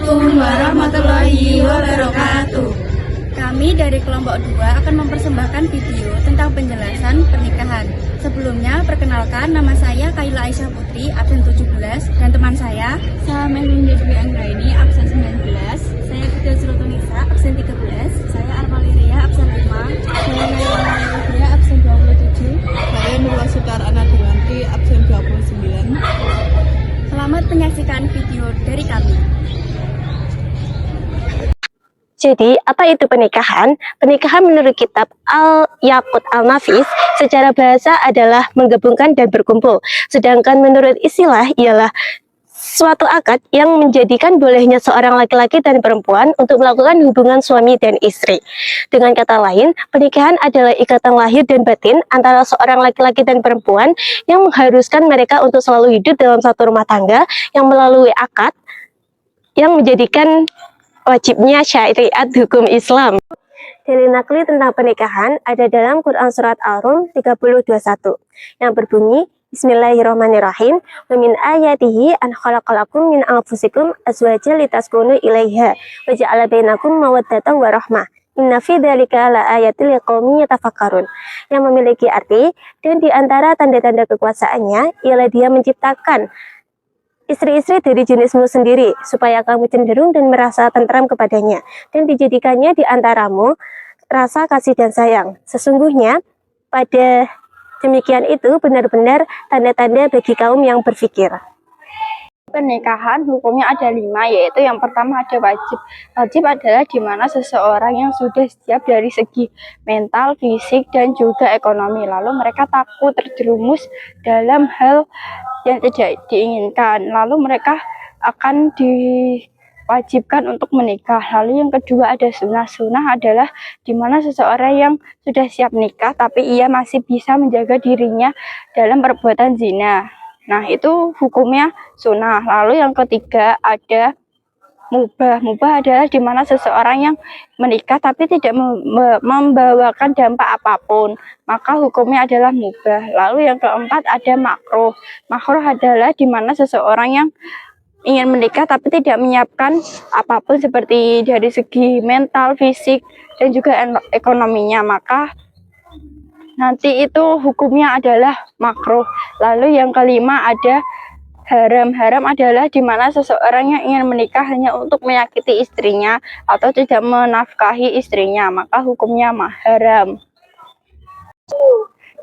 Assalamualaikum warahmatullahi wabarakatuh. Kami dari kelompok 2 akan mempersembahkan video tentang penjelasan pernikahan. Sebelumnya, perkenalkan, nama saya Kaila Aisyah Putri, absen 17, dan teman saya Melinda Dwi Anggraini, absen 19. Saya Fidel Surotunisa, absen 13. Saya Armaliria, absen 5. Saya Leona Olivia, absen 27. Saya Nurwa Sutar Anadiwanti, absen 29. Selamat menyaksikan video dari kami. Jadi, apa itu pernikahan? Pernikahan menurut kitab Al-Yaqut Al-Nafis secara bahasa adalah menggabungkan dan berkumpul. Sedangkan menurut istilah ialah suatu akad yang menjadikan bolehnya seorang laki-laki dan perempuan untuk melakukan hubungan suami dan istri. Dengan kata lain, pernikahan adalah ikatan lahir dan batin antara seorang laki-laki dan perempuan yang mengharuskan mereka untuk selalu hidup dalam satu rumah tangga yang melalui akad yang menjadikan wajibnya syariat hukum Islam. Dalil nakli tentang pernikahan ada dalam Quran Surat Al-Rum 30:21 yang berbunyi, Bismillahirrahmanirrahim, wa min ayatihi an khalaqalakum min anfusikum azwajan litaskunu ilaiha wa ja'ala bainakum mawaddatan wa rahmah. Inna fi dzalika laayatil liqaumin yatafakkarun. Yang memiliki arti, dan di antara tanda-tanda kekuasaannya ialah Dia menciptakan istri-istri dari jenismu sendiri, supaya kamu cenderung dan merasa tentram kepadanya, dan dijadikannya di antaramu rasa kasih dan sayang. Sesungguhnya, pada demikian itu benar-benar tanda-tanda bagi kaum yang berfikir. Pernikahan hukumnya ada 5, yaitu yang pertama ada wajib. Wajib adalah di mana seseorang yang sudah siap dari segi mental, fisik, dan juga ekonomi. Lalu mereka takut terjerumus dalam hal yang tidak diinginkan. Lalu mereka akan diwajibkan untuk menikah. Lalu yang kedua ada sunnah. Sunnah adalah di mana seseorang yang sudah siap nikah, tapi ia masih bisa menjaga dirinya dalam perbuatan zina. Nah, itu hukumnya sunnah. Lalu yang ketiga ada mubah. Mubah adalah di mana seseorang yang menikah tapi tidak membawakan dampak apapun, maka hukumnya adalah mubah. Lalu yang keempat ada makruh. Makruh adalah di mana seseorang yang ingin menikah tapi tidak menyiapkan apapun seperti dari segi mental, fisik, dan juga ekonominya, maka nanti itu hukumnya adalah makruh. Lalu yang kelima ada haram. Haram adalah di mana seseorang yang ingin menikah hanya untuk menyakiti istrinya atau tidak menafkahi istrinya, maka hukumnya haram.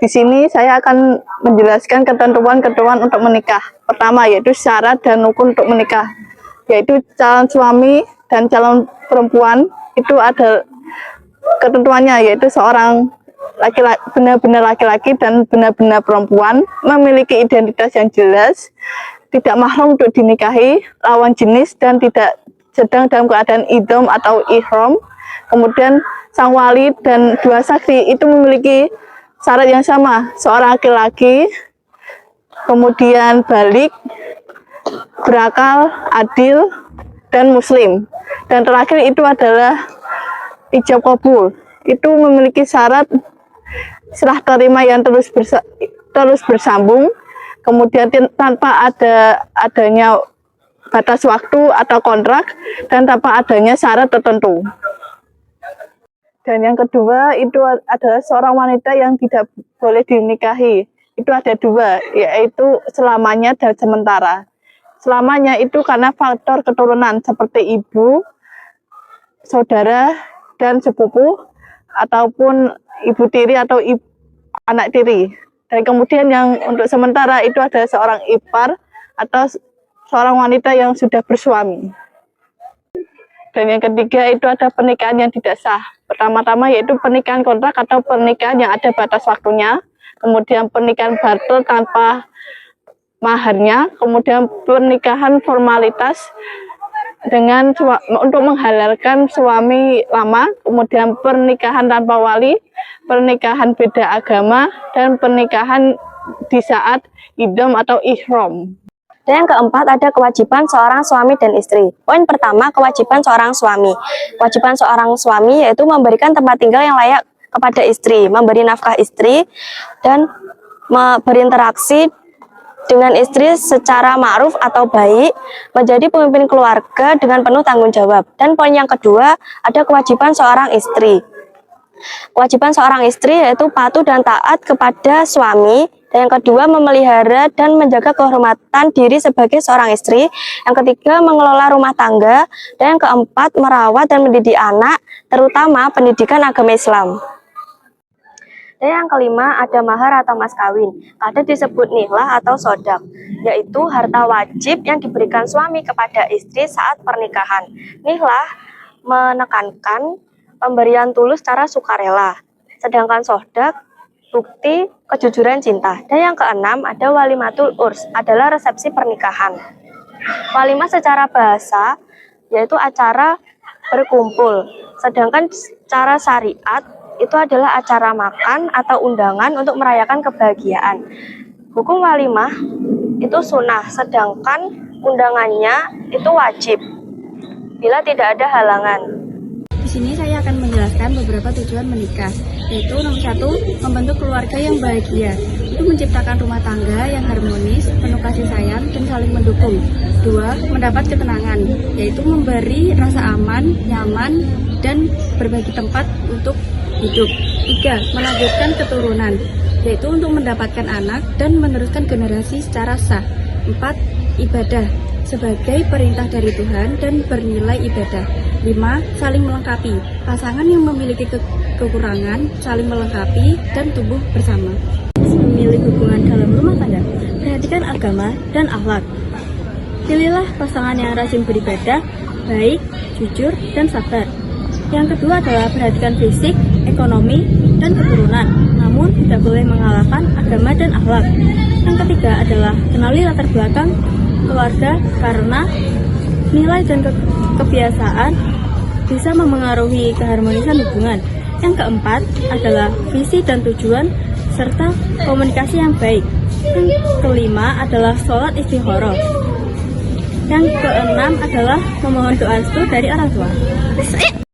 Di sini saya akan menjelaskan ketentuan-ketentuan untuk menikah. Pertama yaitu syarat dan rukun untuk menikah, yaitu calon suami dan calon perempuan itu ada ketentuannya, yaitu seorang laki-laki, benar-benar laki-laki dan benar-benar perempuan, memiliki identitas yang jelas, tidak mahram untuk dinikahi, lawan jenis, dan tidak sedang dalam keadaan idom atau ihram. Kemudian sang wali dan dua saksi itu memiliki syarat yang sama, seorang laki-laki, kemudian balik, berakal, adil, dan muslim. Dan terakhir itu adalah ijab kabul, itu memiliki syarat serah terima yang terus bersambung, kemudian tanpa adanya batas waktu atau kontrak, dan tanpa adanya syarat tertentu. Dan yang kedua itu adalah seorang wanita yang tidak boleh dinikahi. Itu ada 2, yaitu selamanya dan sementara. Selamanya itu karena faktor keturunan seperti ibu, saudara, dan sepupu, ataupun ibu tiri atau anak tiri. Dan kemudian yang untuk sementara itu adalah seorang ipar atau seorang wanita yang sudah bersuami. Dan yang ketiga itu ada pernikahan yang tidak sah. Pertama-tama yaitu pernikahan kontrak atau pernikahan yang ada batas waktunya. Kemudian pernikahan batal tanpa maharnya. Kemudian pernikahan formalitas dengan untuk menghalalkan suami lama. Kemudian pernikahan tanpa wali, pernikahan beda agama, dan pernikahan di saat idom atau ihram. Dan yang keempat ada kewajiban seorang suami dan istri. Poin pertama, kewajiban seorang suami. Kewajiban seorang suami yaitu memberikan tempat tinggal yang layak kepada istri, memberi nafkah istri, dan berinteraksi dengan istri secara ma'ruf atau baik, menjadi pemimpin keluarga dengan penuh tanggung jawab. Dan poin yang kedua, ada kewajiban seorang istri. Kewajiban seorang istri yaitu patuh dan taat kepada suami. Dan yang kedua, memelihara dan menjaga kehormatan diri sebagai seorang istri. Yang ketiga, mengelola rumah tangga. Dan yang keempat, merawat dan mendidik anak, terutama pendidikan agama Islam. Dan yang kelima, ada mahar atau mas kawin. Kadang disebut nihlah atau sodak, yaitu harta wajib yang diberikan suami kepada istri saat pernikahan. Nihlah menekankan pemberian tulus secara sukarela, sedangkan sodak bukti kejujuran cinta. Dan yang keenam, ada walimatul urs, adalah resepsi pernikahan. Walimah secara bahasa yaitu acara berkumpul, sedangkan secara syariat itu adalah acara makan atau undangan untuk merayakan kebahagiaan. Hukum walimah itu sunnah, sedangkan undangannya itu wajib bila tidak ada halangan. Di sini saya akan menjelaskan beberapa tujuan menikah, yaitu nomor 1, membentuk keluarga yang bahagia. Itu menciptakan rumah tangga yang harmonis, penuh kasih sayang, dan saling mendukung. 2, mendapat ketenangan, yaitu memberi rasa aman, nyaman, dan berbagi tempat untuk hidup. 3, melanjutkan keturunan, yaitu untuk mendapatkan anak dan meneruskan generasi secara sah. 4, ibadah, sebagai perintah dari Tuhan dan bernilai ibadah. 5, saling melengkapi, pasangan yang memiliki kekurangan saling melengkapi dan tumbuh bersama. Memilih hubungan dalam rumah tangga, perhatikan agama dan akhlak. Pilihlah pasangan yang rajin beribadah, baik, jujur, dan sabar. Yang kedua adalah perhatikan fisik, ekonomi, dan keturunan, namun tidak boleh mengalahkan agama dan akhlak. Yang ketiga adalah kenali latar belakang keluarga, karena nilai dan kebiasaan bisa memengaruhi keharmonisan hubungan. Yang keempat adalah visi dan tujuan serta komunikasi yang baik. Yang kelima adalah sholat istikharah. Yang keenam adalah memohon doa restu dari orang tua.